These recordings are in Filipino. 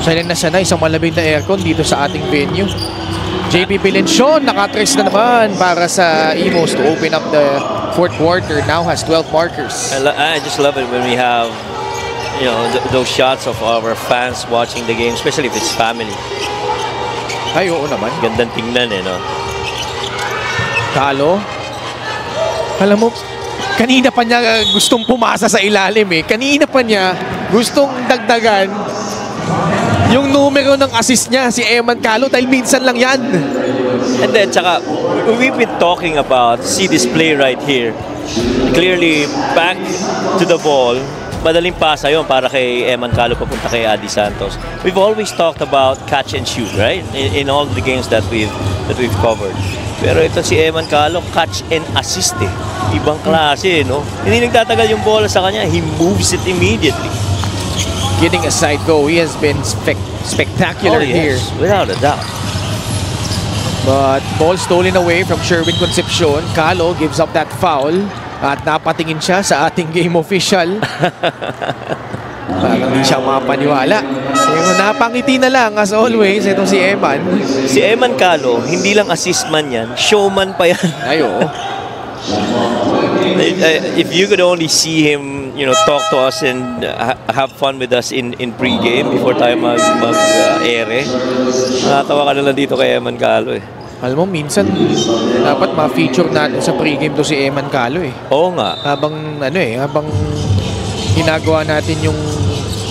Sanay na sanay sa malamig na aircon dito sa ating venue. JP Bilencion nakatrace na naman para sa Imos to open up the fourth quarter. Now has 12 markers. I just love it when we have, you know, those shots of our fans watching the game, especially if it's family. Ay, oo naman. Gandang tingnan eh, no? Kalo. Alam mo, kanina pa niya gustong pumasa sa ilalim eh. Kanina pa niya gustong dagdagan yung numero ng assist niya, si Eman Kalo, dahil minsan lang yan. And then, tsaka, we've been talking about, see this play right here. Clearly, back to the ball. Madaling pasa yun para kay Eman Kalo papunta kay Adi Santos. We've always talked about catch and shoot, right? In all the games that we've covered. Pero ito si Eman Kalo, catch and assist eh. Ibang klase, no? Hindi nagtatagal yung bola sa kanya. He moves it immediately. Getting a side go, he has been spectacular here. Without a doubt. But ball stolen away from Sherwin Concepcion. Kalo gives up that foul. At napatingin siya sa ating game official. Parang hindi siya mapaniwala. Napangiti na lang as always itong si Eman. Si Eman Kalo, hindi lang assist man yan, showman pa yan. Ayo. If you could only see him, you know, talk to us and have fun with us in pre-game before tayo mag-ere. Nakatawa ka na lang dito kay Eman Kalo eh. Alam mo, minsan dapat ma-feature natin sa pre-game to si Eman Kalo eh. Oo nga. Habang ginagawa natin yung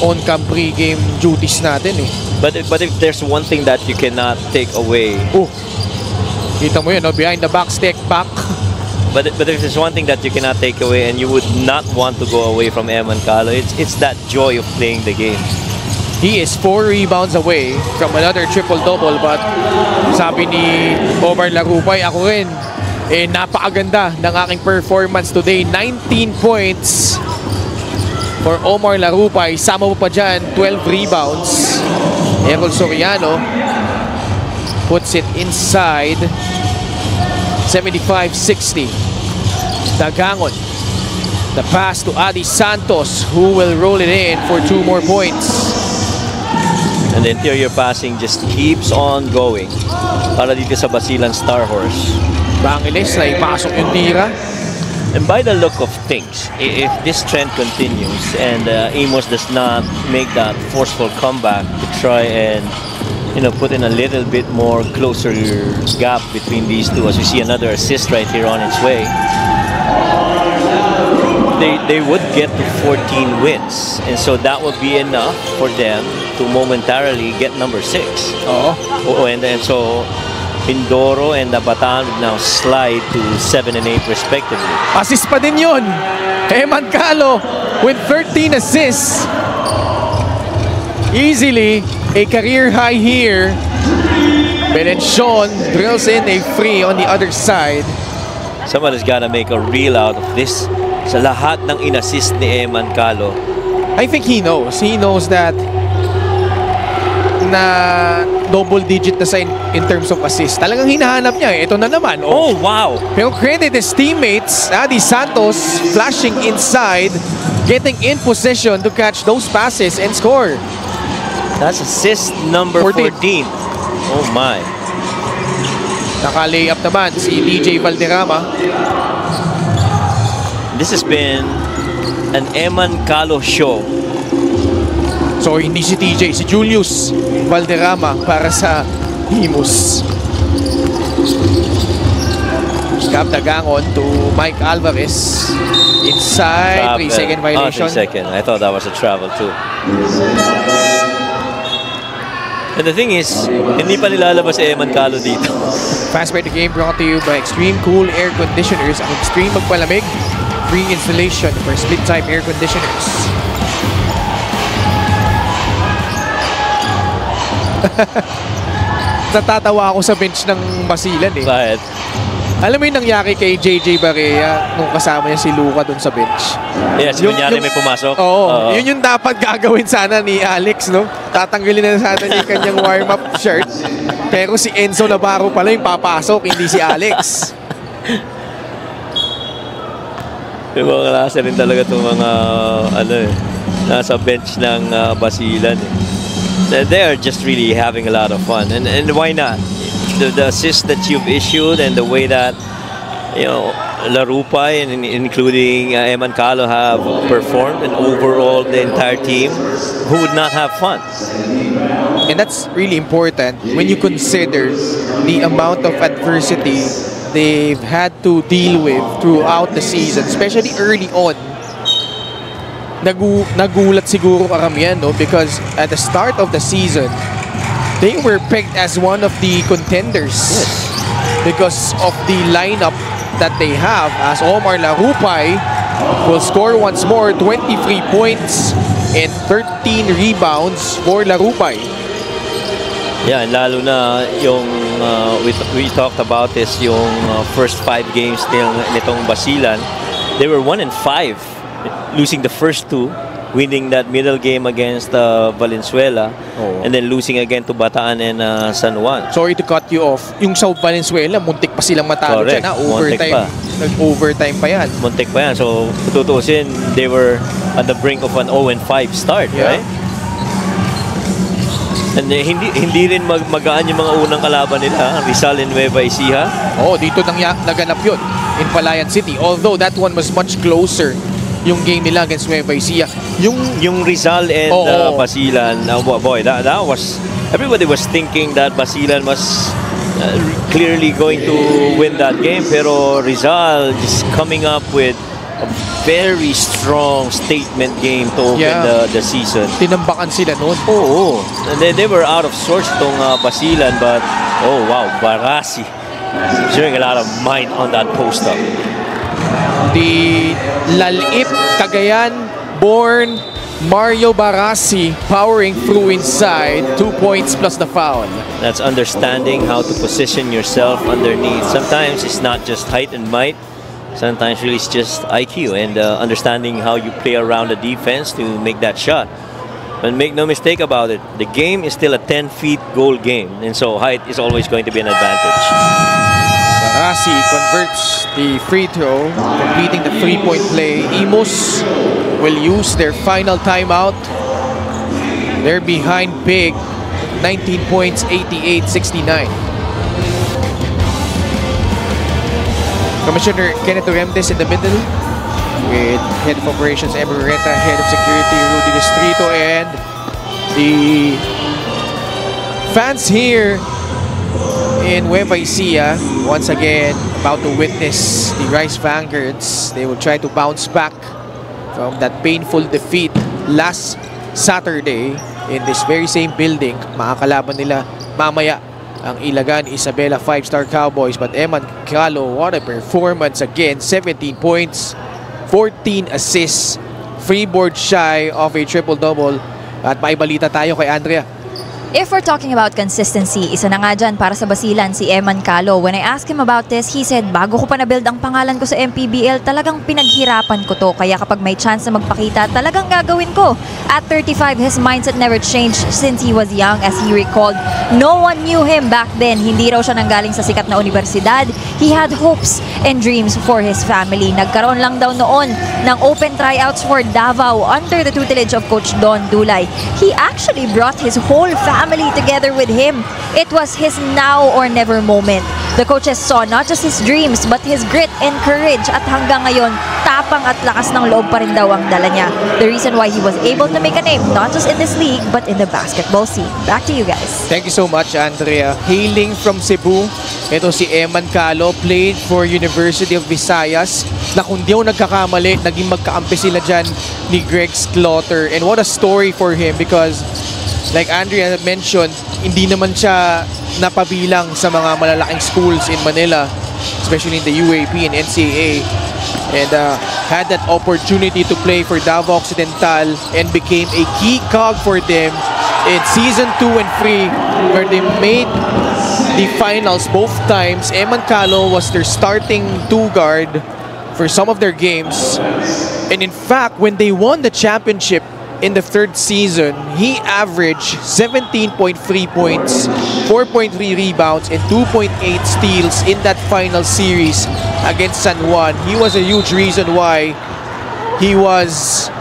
on-cam pre-game duties natin eh. But if there's one thing that you cannot take away. Kita mo yun, no? Behind the back, step back. But if there's one thing that you cannot take away and you would not want to go away from Eman Kalo, it's that joy of playing the game. He is 4 rebounds away from another triple-double, but sabi ni Omar Larupay, ako rin, napakaganda ng aking performance today. 19 points for Omar Larupay. Sama mo pa dyan, 12 rebounds. Errol Soriano puts it inside. 75-60. Dagangon. The pass to Adi Santos, who will roll it in for 2 more points. And the interior passing just keeps on going. Para dito sa Basilan Star Horse. Bangiles na ipasok yung tira. And by the look of things, if this trend continues and Imos does not make that forceful comeback to try and, you know, put in a little bit more closer gap between these two, as we see another assist right here on its way, they would get to 14 wins, and so that would be enough for them to momentarily get number 6. And so Mindoro and Bataan would now slide to 7 and 8 respectively. Assist pa din yun. Eman Kalo with 13 assists. Easily a career high here. Bilencion drills in a free on the other side. Someone has got to make a reel out of this. Sa lahat ng inassist ni Eman Kalo. I think he knows. He knows that na double digit na sa in terms of assist. Talagang hinahanap niya eh. Ito na naman. Oh, wow! Pero credit his teammates. Adi Santos flashing inside, getting in position to catch those passes and score. That's assist number 14. Oh my. Naka-layup naman si DJ Valderrama. This has been an Eman Kalo show. So hindi si TJ, si Julius Valderrama para sa Imos. Gab Dagangon to Mike Alvarez. Inside, 3-second violation. 3 second. I thought that was a travel too. And the thing is, hindi pa nilalabas si Eman Kalo dito. Fast Break the Game brought to you by Extreme Cool Air Conditioners. Ang Extreme magpalamig, free installation for split-type air conditioners. Natatawa ako sa bench ng Basilan eh. Bakit? Alam mo yung nangyari kay JJ Barea nung kasama niya si Luka dun sa bench? Yes, yung may pumasok. Oo. Yun yung dapat gagawin sana ni Alex, no? Tatanggalin na sana niya yung kanyang warm-up shirt. Pero si Enzo Navarro pala yung papasok, hindi si Alex. Yung mga klase rin talaga itong mga nasa bench ng Basilan eh. They are just really having a lot of fun, and why not? The assist that you've issued and the way that Larupay and including Eman Calo have performed, and overall the entire team, who would not have fun? And that's really important when you consider the amount of adversity they've had to deal with throughout the season, especially early on. Nagulat siguro karamihan, no? Because at the start of the season, they were pegged as one of the contenders. Yes. Because of the lineup that they have, as Omar Larupay will score once more, 23 points and 13 rebounds for Larupay. Yeah, and lalo na yung we talked about this, yung first 5 games nitong Basilan. They were 1-5, losing the first 2, winning that middle game against Valenzuela, and then losing again to Bataan and San Juan. Sorry to cut you off. Yung sa Valenzuela, muntik pa silang matalo dyan, ha? Overtime. Nag-overtime pa yan. Muntik pa yan. So, tutusin, they were at the brink of an 0-5 start, right? And hindi rin magaan yung mga unang kalaban nila, Rizal and Nueva Ecija. Dito naganap yun in Palayan City. Although that one was much closer, yung game nila against Nueva Ecija. Yung Rizal and Basilan, boy, that was, everybody was thinking that Basilan was clearly going to win that game, pero Rizal just coming up with a very strong statement game to open the season. Tinambakan sila noon. They were out of sorts tong Basilan, but wow, Barasi showing a lot of mind on that post-up. The Lalip Cagayan born Mario Barasi powering through inside, 2 points plus the foul. That's understanding how to position yourself underneath. Sometimes it's not just height and might. Sometimes really it's just IQ and understanding how you play around the defense to make that shot. But make no mistake about it, the game is still a 10-feet goal game, and so height is always going to be an advantage. Barasi converts the free throw, completing the 3-point play. Imus will use their final timeout. They're behind big, 19 points, 88-69. Commissioner Kenneth Remdes in the middle, with Head of Operations Ever Reta, Head of Security Rudy Distrito, and the fans here in Nueva Ecija, once again about to witness the Rice Vanguards. They will try to bounce back from that painful defeat last Saturday in this very same building. Makakalaban nila mamaya ang Ilagan Isabela 5-star Cowboys, but Eman Calo, what a performance again. 17 points, 14 assists, freeboard shy of a triple-double. At may balita tayo kay Andrea. If we're talking about consistency, isa na nga dyan para sa Basilan si Eman Calo. When I asked him about this, he said, bago ko pa na-build ang pangalan ko sa MPBL, talagang pinaghirapan ko to. Kaya kapag may chance na magpakita, talagang gagawin ko. At 35, his mindset never changed since he was young. As he recalled, no one knew him back then. Hindi raw siya nanggaling sa sikat na universidad. He had hopes and dreams for his family. Nagkaroon lang daw noon ng open tryouts for Davao under the tutelage of Coach Don Dulay. He actually brought his whole family together with him. It was his now or never moment. The coaches saw not just his dreams but his grit and courage, at hanggang ngayon, tapang at lakas ng loob pa rin daw ang dala niya. The reason why he was able to make a name not just in this league but in the basketball scene. Back to you guys. Thank you so much, Andrea. Hailing from Cebu, ito si Eman Calo, played for University of Visayas, na kung di ako nagkakamali, naging magkaampi sila dyan ni Greg Slaughter. And what a story for him, because like Andrea mentioned, hindi naman siya napabilang sa mga malalaking schools in Manila, especially in the UAP and NCAA, and had that opportunity to play for Davao Occidental and became a key cog for them in season 2 and 3, where they made the finals both times. Eman Calo was their starting 2 guard for some of their games, and in fact, when they won the championship in the 3rd season, he averaged 17.3 points, 4.3 rebounds, and 2.8 steals in that final series against San Juan. He was a huge reason why he was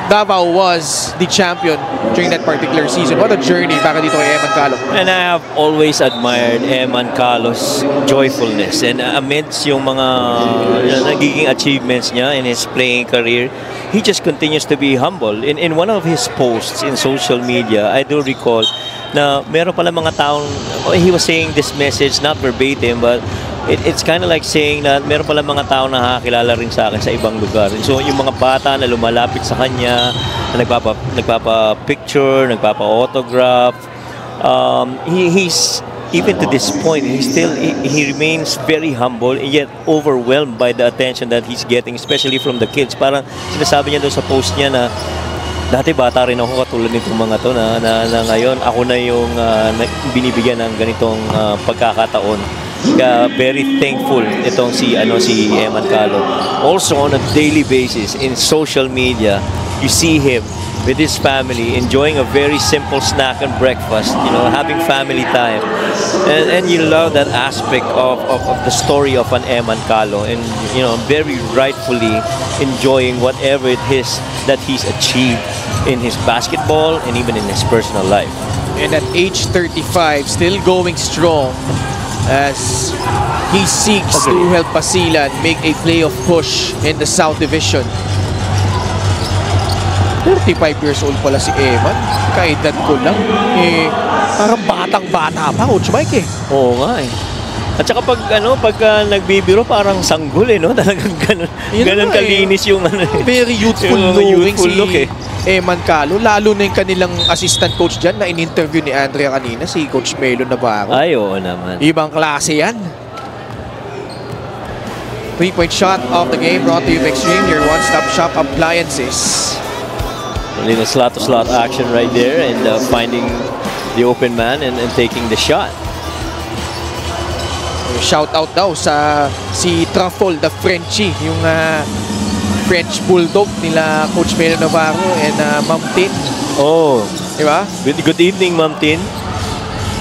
Davao was the champion during that particular season. What a journey para dito kay Eman Calo. And I have always admired Eman Calo's joyfulness. And amidst yung mga nagiging achievements niya in his playing career, he just continues to be humble. In one of his posts in social media, I do recall na meron pala mga taong, he was saying this message, not verbatim, but it's kind of like saying na meron pala mga tao na nakakilala rin sa akin sa ibang lugar. So yung mga bata na lumalapit sa kanya, na nagpapa-picture, nagpapa-autograph, he's even to this point, he remains very humble and yet overwhelmed by the attention that he's getting, especially from the kids. Parang sinasabi niya doon sa post niya na dati bata rin ako katulad nitong mga to na ngayon ako na yung binibigyan ng ganitong pagkakataon. Kaya very thankful itong si Eman Calo. Also on a daily basis in social media, you see him with his family enjoying a very simple snack and breakfast, having family time. And you love that aspect of the story of an Eman Calo, and very rightfully enjoying whatever it is that he's achieved in his basketball and even in his personal life. And at age 35, still going strong as he seeks to help Basilan make a playoff push in the South Division. 35 years old pala si Eman. Kaedad ko lang. Parang batang-bata pa, Coach Mike Oo nga At saka pag nagbibiro parang sanggol no? Talagang ganun kalinis yung very youthful looking si Eman Calo. Lalo na yung kanilang assistant coach dyan na in-interview ni Andrea kanina, si Coach Melo Navarro. Ay, oo naman. Ibang klase yan. 3-point shot of the game brought to you by Extreme, your one-stop shop appliances. A little slot-to-slot action right there and finding the open man and taking the shot. Shout out daw sa si Truffle, the Frenchie, yung French Bulldog nila Coach Melo Navarro and Ma'am Tin. Oh, diba? Good evening, Ma'am Tin.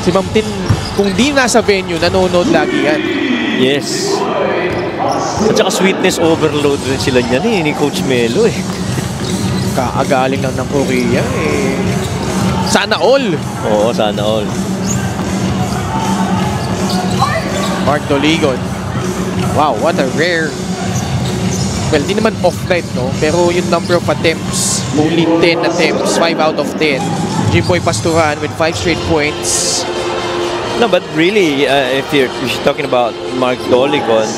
Si Ma'am Tin, kung di nasa venue, nanonood lagi yan. Yes. At saka sweetness overload rin sila niyan ni Coach Melo Kaagaling lang ng Korea Sana all. Oo, sana all. Mark Doligon. Wow, what a rare. Well, di naman off-night, no? Pero yung number of attempts, only 10 attempts, 5 out of 10. Jimboy Pasturan with 5 straight points. No, but really, if you're talking about Mark Doligon,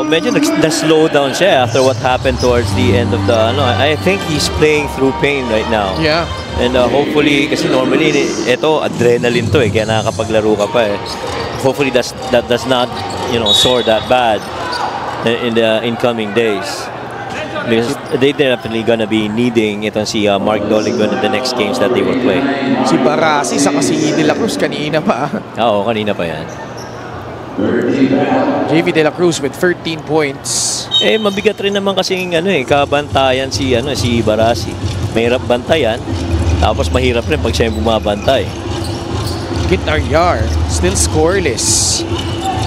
medyo na-slow down siya after what happened towards the end of the, I think he's playing through pain right now. Yeah. And hopefully, kasi normally, ito, adrenaline to kaya nakakapaglaro ka pa Hopefully, that does not, soar that bad in the incoming days. Because they're definitely gonna be needing itong si Mark Doligon in the next games that they will play. Si Barasi sa si De La Cruz kanina pa. Oo, kanina pa yan. JV De La Cruz with 13 points. Mabigat rin naman kasing kabantayan si Barasi. Mahirap bantayan, tapos mahirap rin pag siya yung bumabantay. Guitar still scoreless.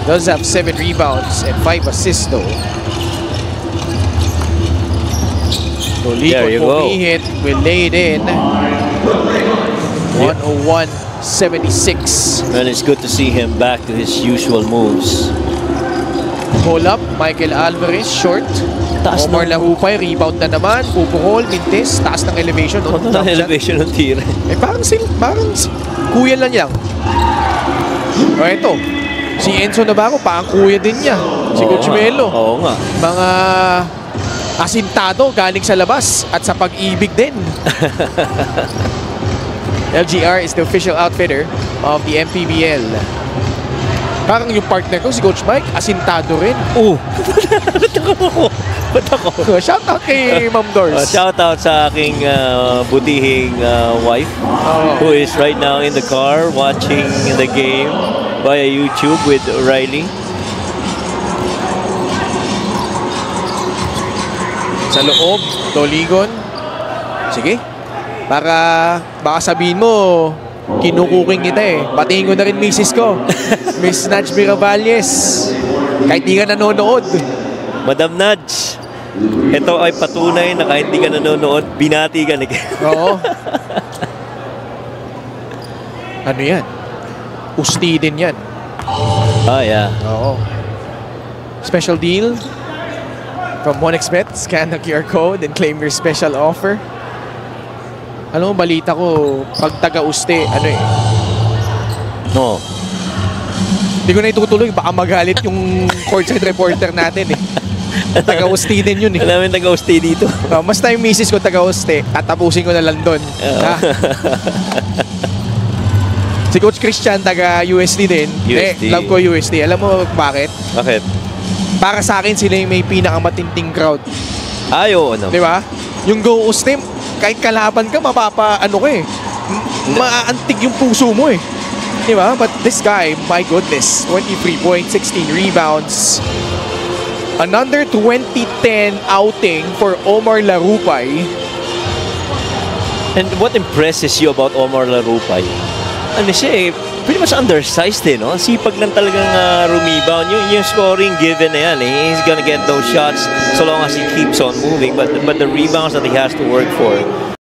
Does have 7 rebounds and 5 assists though. Doligon hit, will lay it in. 101-76. And it's good to see him back to his usual moves. Pull up, Michael Alvarez, short. Taas Omar Lahupay, rebound na naman. Pupuhol, Mintes, taas ng elevation. Ang elevation ng tira. Parang kuya lang yan. O ito, si Enzo Navarro, parang kuya din niya. Si Coach Melo. Oo nga. Mga asintado galing sa labas at sa pag-ibig din. LGR is the official outfitter of the MPBL. Parang yung partner ko, si Coach Mike, asintado rin. Ba't ako? Shout out kay Ma'am Doors. Shout out sa aking butihing wife who is right now in the car watching the game via YouTube with Riley. Sa loob, Doligon. Sige. Baka sabihin mo, kinukuking kita Batiin ko na rin misis ko. Miss Nudge Miravalles. Kahit di ka nanonood. Madam Nudge. Ito ay patunay na kahit hindi ka nanonood, binati ka ni Oo. Ano yan? Usti din yan. Yeah. Oo. Special deal from 1xBet. Scan the QR code and claim your special offer. Alam mo, balita ko, pag taga-usti, ano eh, No. hindi ko na itutuloy, baka magalit yung courtside reporter natin eh. Taga-usti din yun eh. Alam mo taga-stay dito. Mas na yung misis ko taga-usti, tatapusin ko na lang doon. Ha? Si Coach Christian, taga-USD din. USD. Love ko USD. Alam mo bakit? Bakit? Para sa akin, sila yung may pinakamatinding crowd. Oo, no. Di ba? Yung Go Usti, kahit kalaban ka, ano ka eh. Maaantig yung puso mo eh. Di ba? But this guy, my goodness, 23 points, 16 rebounds. Another 2010 outing for Omar Larupay. And what impresses you about Omar Larupay? Ano siya eh, pretty much undersized eh, no? Sipag lang talagang rumebound. Yung scoring given na yan eh. He's gonna get those shots so long as he keeps on moving. But the rebounds that he has to work for,